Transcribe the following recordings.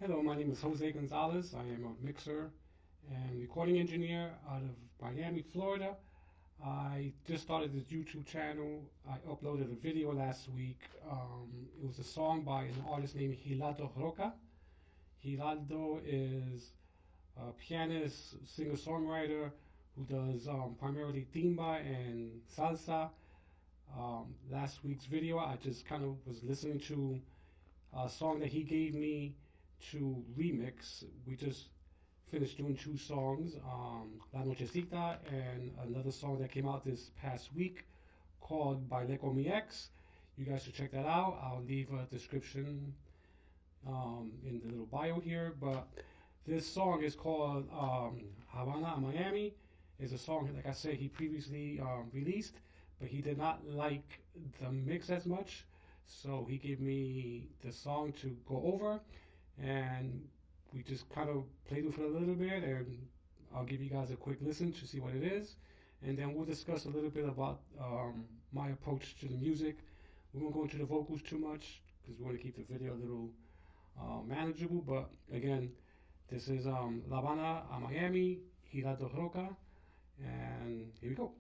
Hello, my name is Jose Gonzalez. I am a mixer and recording engineer out of Miami, Florida. I just started this YouTube channel. I uploaded a video last week. It was a song by an artist named Hilado Roca. Hilado is a pianist, singer-songwriter who does primarily timba and salsa. Last week's video, I just kind of was listening to a song that he gave me to remix. We just finished doing two songs, La Nochecita and another song that came out this past week called Baile con mi ex. You guys should check that out. I'll leave a description in the little bio here. But this song is called Havana a Miami. It's a song, like I said, he previously released, but he did not like the mix as much. So he gave me the song to go over, and we just kind of played with it a little bit, and I'll give you guys a quick listen to see what it is, and then we'll discuss a little bit about my approach to the music. We won't go into the vocals too much because we want to keep the video a little manageable, but again, this is La Habana a Miami, Hilado Roca, and here we go.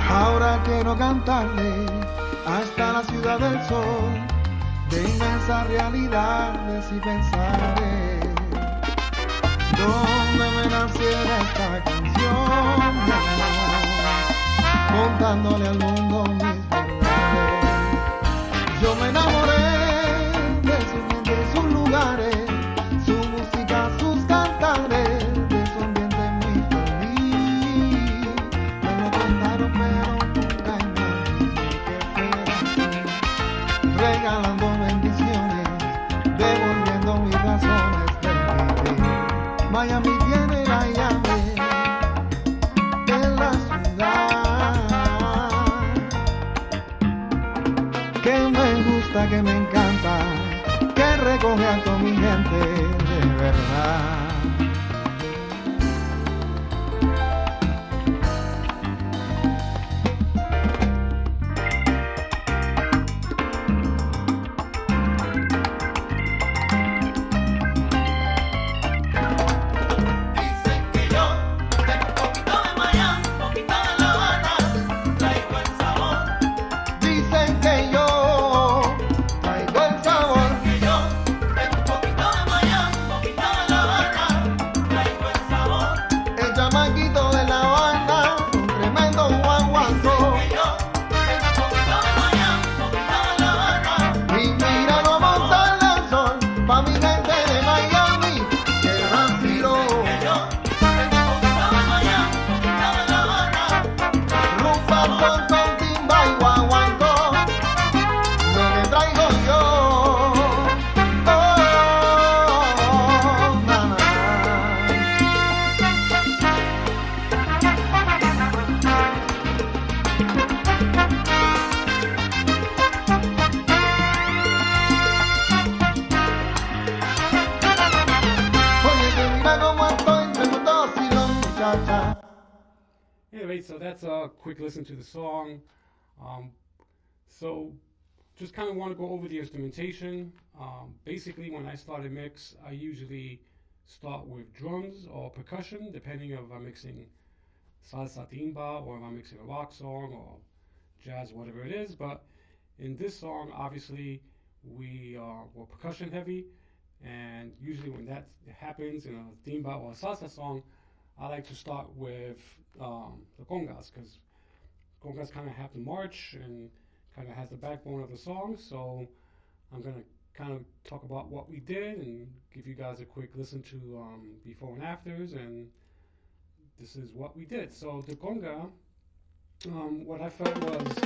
Ahora quiero cantarle hasta la ciudad del sol, de inmensas realidades y pensaré dónde me naciera esta canción, mi amor, contándole al mundo mis verdades. Yo me enamoré de su gente y sus lugares, su música, sus cantares, de su ambiente muy feliz. Me lo contaron pero nunca imaginé que fuera así, regalando bendiciones, devolviendo mis razones de vivir. Miami tiene la llave de la ciudad, que me gusta, que me encanta, que recoge a toda mi gente de verdad. Dicen que yo tengo un poquito de Miami, un poquito de La Habana, traigo el sabor. Dicen que yo traigo el sabor, Que yo tengo un poquito de Miami, un poquito de La Habana, traigo el sabor. el chamaquito de La Habana, un tremendo guaguancó. Que yo tengo un poquito de Miami, un poquito de La Habana, Y mira cómo sale el sol, pa' mi gente de Miami, que vacilo. que yo tengo un poquito de Miami, un poquito de La Habana, Rumba, son con timba y guaguancó, lo que traigo yo. Oh, na, na, na. Oye, que mira cómo estoy entre los dos y los muchachas. Anyway, so that's a quick listen to the song. So just kind of want to go over the instrumentation. Basically, when I start a mix, I usually start with drums or percussion, depending if I'm mixing salsa timba or if I'm mixing a rock song or jazz, whatever it is. But in this song, obviously, we're percussion heavy, and usually when that happens in a timba or a salsa song, I like to start with the congas, because congas kind of have to march and kind of has the backbone of the song. So I'm gonna kind of talk about what we did and give you guys a quick listen to before and afters, and this is what we did. So the conga, what I felt was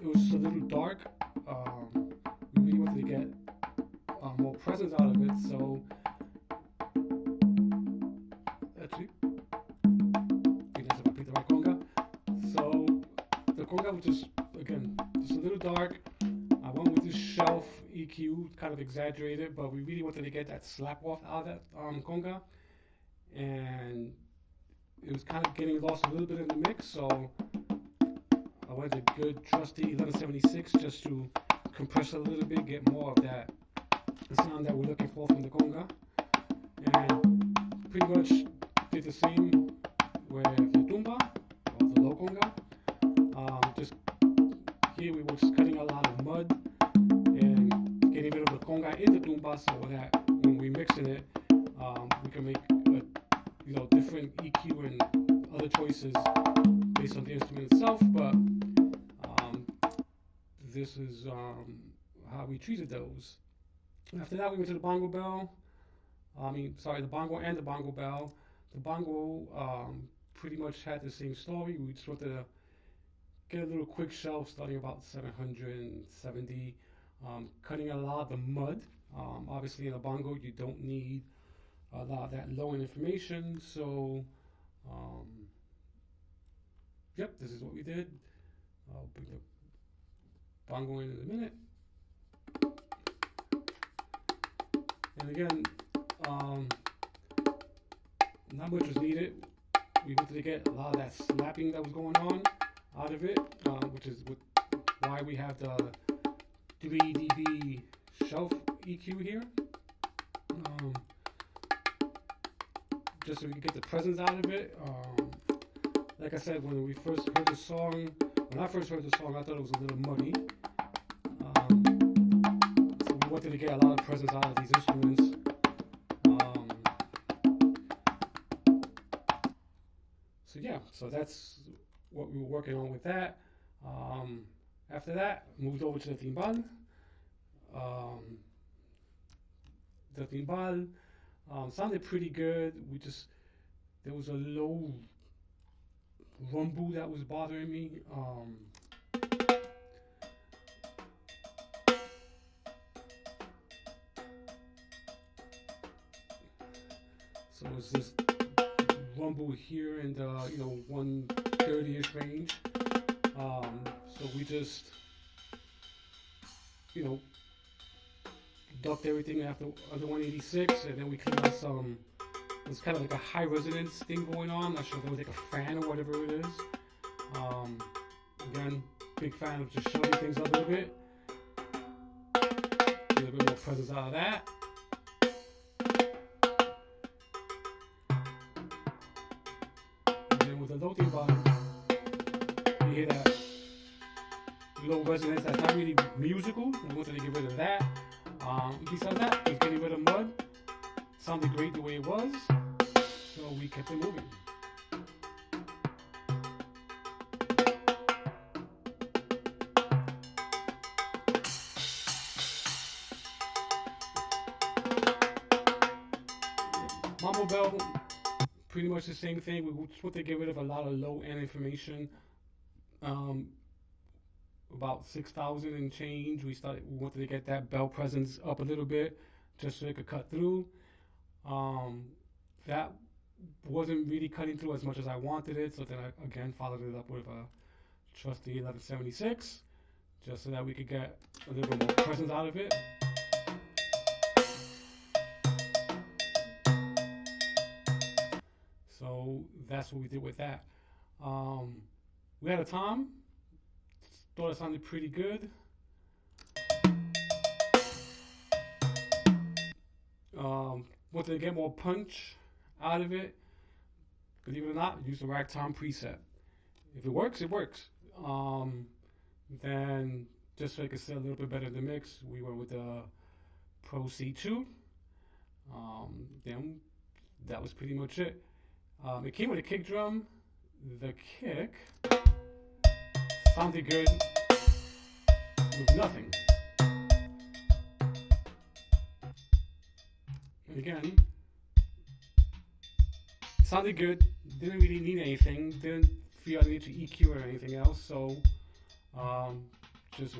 it was a little dark. We really wanted to get more presence out of it, so actually conga, which is again just a little dark. I went with this shelf EQ, kind of exaggerated, but we really wanted to get that slap off out of that conga, and it was kind of getting lost a little bit in the mix, so I went a good trusty 1176 just to compress it a little bit, get more of that sound that we're looking for from the conga, and pretty much did the same with the tumba, or the low conga. Just here we were just cutting a lot of mud and getting rid of the conga in the tumba so that when we mixing it, we can make different EQ and other choices based on the instrument itself. But this is how we treated those. After that, we went to the bongo bell. The bongo and the bongo bell. The bongo pretty much had the same story. We just wanted to get a little quick shelf starting about 770, cutting a lot of the mud. Obviously in a bongo you don't need a lot of that low end information, so yep, this is what we did. I'll bring the bongo in a minute. And again, not much was needed. We wanted to get a lot of that slapping that was going on out of it, which is why we have the 3 dB shelf EQ here, just so we can get the presence out of it. Like I said, when I first heard the song, I thought it was a little muddy, so we wanted to get a lot of presence out of these instruments. So that's what we were working on with that. After that, moved over to the timbal. The timbal sounded pretty good. There was a low rumble that was bothering me. So it was this rumble here in the 130-ish range. So we just ducked everything under 186, and then we cleaned out some. It was kind of like a high resonance thing going on. I'm not sure if it was like a fan or whatever it is. Again, big fan of just showing things up a little bit. Get a little bit more presence out of that. The low timbal, you hear that low resonance that's not really musical. We wanted to get rid of that. Besides that, just getting rid of mud. Sounded great the way it was, so we kept it moving. Mambo bell. Pretty much the same thing. We just want to get rid of a lot of low end information. About 6,000 and change. We wanted to get that bell presence up a little bit, just so it could cut through. That wasn't really cutting through as much as I wanted it, so then I again followed it up with a trusty 1176, just so that we could get a little bit more presence out of it. So that's what we did with that. We had a tom. Thought it sounded pretty good. Wanted to get more punch out of it. Believe it or not, use the rack tom preset. If it works, it works. Then just so I could set a little bit better in the mix, we went with the Pro C2. Then that was pretty much it. It came with a kick drum. The kick sounded good with nothing. And again, sounded good. Didn't really need anything. Didn't feel I needed to EQ or anything else. So just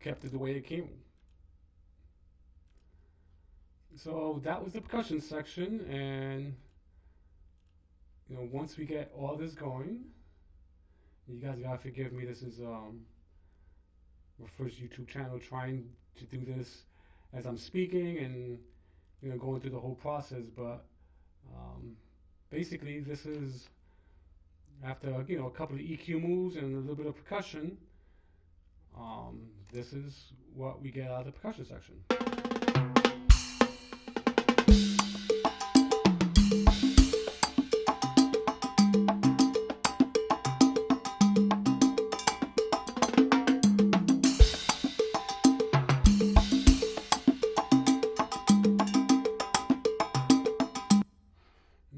kept it the way it came. So that was the percussion section, and once we get all this going, You guys gotta forgive me. This is my first YouTube channel, trying to do this as I'm speaking and going through the whole process. But basically, this is after a couple of EQ moves and a little bit of percussion. This is what we get out of the percussion section.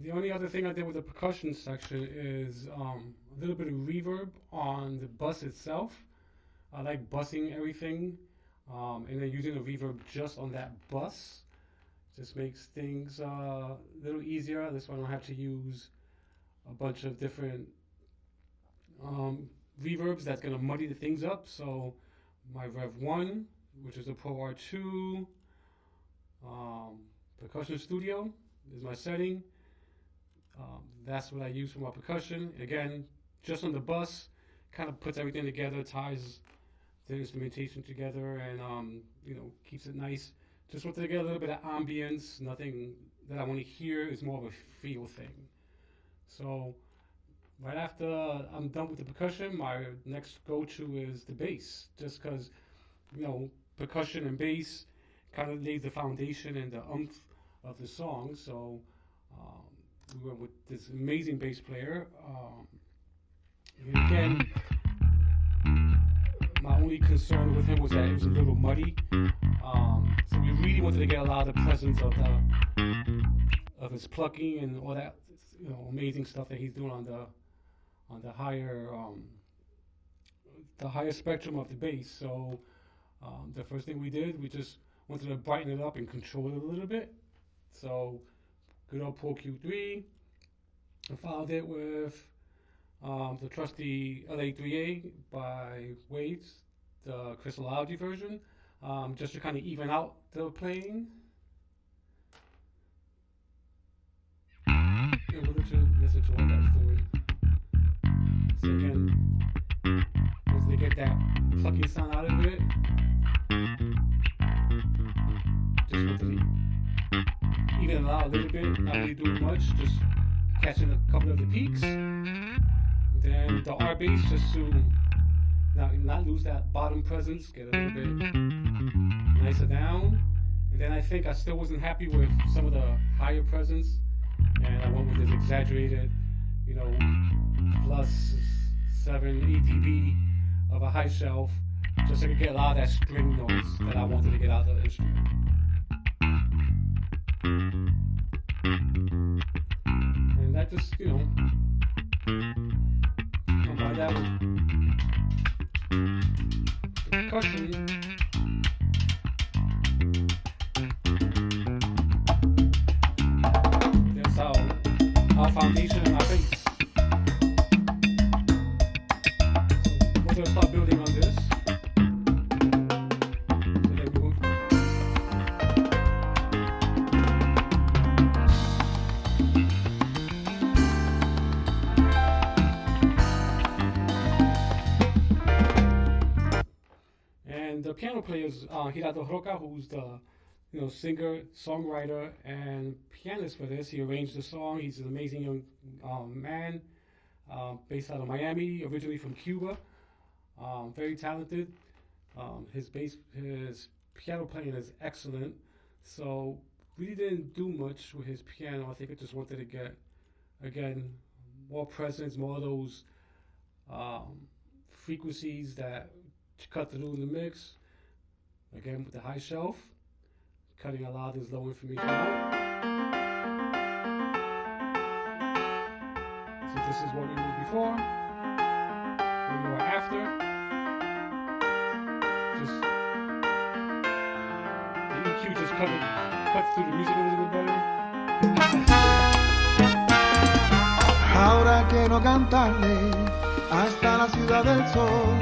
The only other thing I did with the percussion section is a little bit of reverb on the bus itself. I like bussing everything, and then using the reverb just on that bus just makes things a little easier. This way I don't have to use a bunch of different reverbs that's going to muddy the things up. So my Rev 1, which is a Pro R2 percussion studio, is my setting. That's what I use for my percussion. Again, just on the bus, kind of puts everything together, ties the instrumentation together, and keeps it nice. Just want to get a little bit of ambience. Nothing that I want to hear. Is more of a feel thing. So right after I'm done with the percussion, my next go-to is the bass. Just because percussion and bass kind of lays the foundation and the oomph of the song. So we went with this amazing bass player. And again, my only concern with him was that it was a little muddy. So we really wanted to get a lot of the presence of his plucking and all that amazing stuff that he's doing on the higher spectrum of the bass. So the first thing we did, we just wanted to brighten it up and control it a little bit. So good old Pro Q3. I followed it with the trusty LA3A by Waves, the crystallogy version, just to kind of even out the playing. And we'll listen to what that's doing. So again, once they get that plucking sound out of it, just want to even it out a little bit, not really doing much, just catching a couple of the peaks. Then the R bass, just to not lose that bottom presence, get a little bit nicer down. And then I think I still wasn't happy with some of the higher presence, and I went with this exaggerated, plus 7 dB of a high shelf, just so I could get a lot of that string noise that I wanted to get out of the instrument. And that just, by that with the percussion, that's our foundation and our base. So we're going to start building on this. So then we will and the piano player is Hirato Roca, who's the singer, songwriter, and pianist for this. He arranged the song. He's an amazing young man, based out of Miami, originally from Cuba. Very talented. His piano playing is excellent. So really didn't do much with his piano. I think I just wanted to get, again, more presence, more of those frequencies that cut through in the mix. Again, with the high shelf, cutting a lot of this low information out. So this is what we were before, what we were after. Just the EQ just cuts through the music a little bit better. Ahora quiero cantarle hasta la ciudad del sol,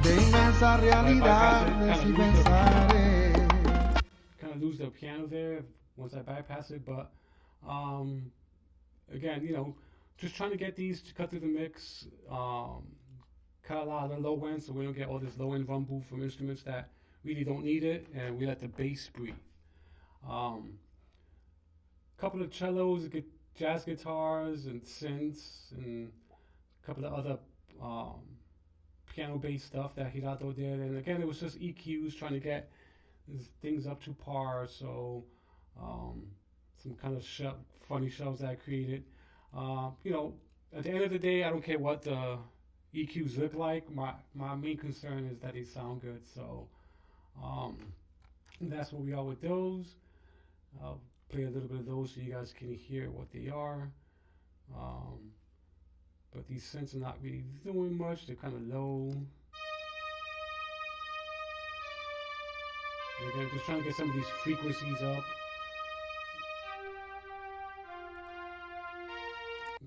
de inmensa realidades y pensaré. Kind of lose the piano there once I bypass it, but again, just trying to get these to cut through the mix. cut a lot of the low end so we don't get all this low end rumble from instruments that really don't need it, and we let the bass breathe. Couple of cellos, jazz guitars, and synths, and a couple of other piano-based stuff that Hirado did. And again, it was just EQs trying to get things up to par. So some kind of funny shells that I created. At the end of the day, I don't care what the EQs look like. My main concern is that they sound good. So that's what we are with those. I'll play a little bit of those so you guys can hear what they are. But these synths are not really doing much. They're kind of low. And again, just trying to get some of these frequencies up.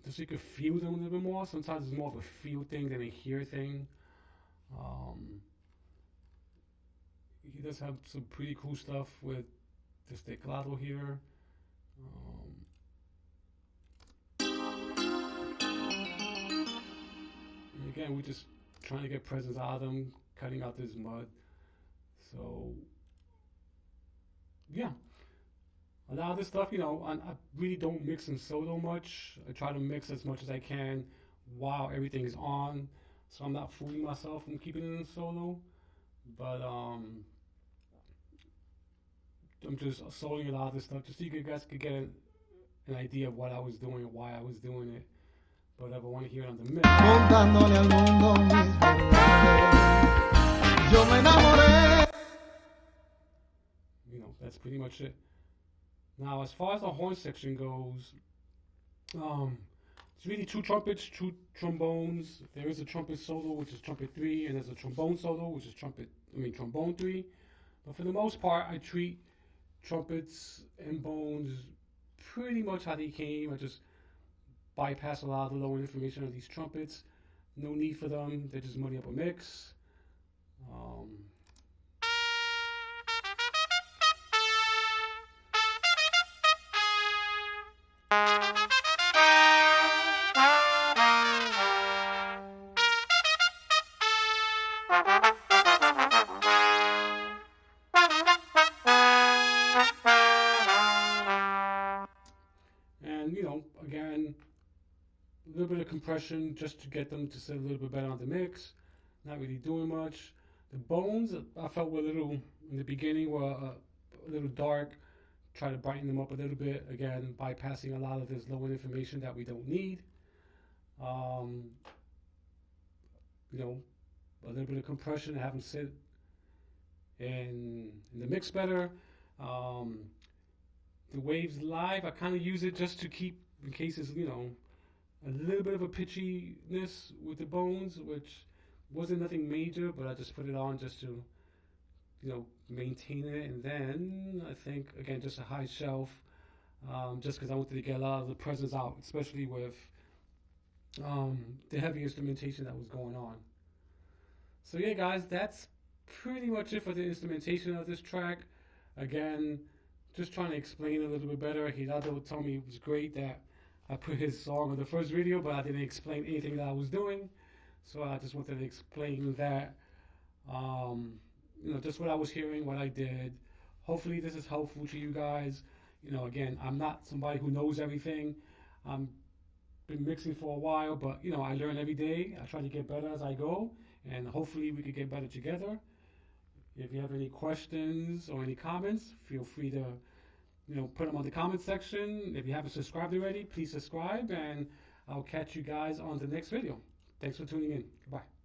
Just so you can feel them a little bit more. Sometimes it's more of a feel thing than a hear thing. He does have some pretty cool stuff with the staccato here. And again, we're just trying to get presence out of them, cutting out this mud. So, yeah. A lot of this stuff, I really don't mix in solo much. I try to mix as much as I can while everything is on, so I'm not fooling myself from keeping it in solo. But I'm just soloing a lot of this stuff just so you guys could get an idea of what I was doing and why I was doing it. But if I want to hear it on the mix, Contándole al mundo mis verdades, yo me enamoré. That's pretty much it. Now, as far as the horn section goes, it's really two trumpets, two trombones. There is a trumpet solo, which is trumpet 3, and there's a trombone solo, which is trombone 3. But for the most part, I treat trumpets and bones pretty much how they came. I just bypass a lot of the lower information of these trumpets. No need for them. They just muddy up a mix. And, again, a little bit of compression just to get them to sit a little bit better on the mix. Not really doing much. The bones, I felt were a little, in the beginning, were a little dark. Try to brighten them up a little bit. Again, bypassing a lot of this low-end information that we don't need. A little bit of compression to have them sit in the mix better. The waves live, I kind of use it just to keep, in case it's, a little bit of a pitchiness with the bones, which wasn't nothing major, but I just put it on just to, maintain it. And then I think, again, just a high shelf, just because I wanted to get a lot of the presence out, especially with the heavy instrumentation that was going on. So yeah, guys, that's pretty much it for the instrumentation of this track. Again, just trying to explain a little bit better. Hirado told me it was great that I put his song on the first video, but I didn't explain anything that I was doing. So I just wanted to explain that, just what I was hearing, what I did. Hopefully this is helpful to you guys. Again, I'm not somebody who knows everything. I've been mixing for a while, but, I learn every day. I try to get better as I go, and hopefully we could get better together. If you have any questions or any comments, feel free to, put them on the comment section. If you haven't subscribed already, please subscribe, and I'll catch you guys on the next video. Thanks for tuning in. Goodbye.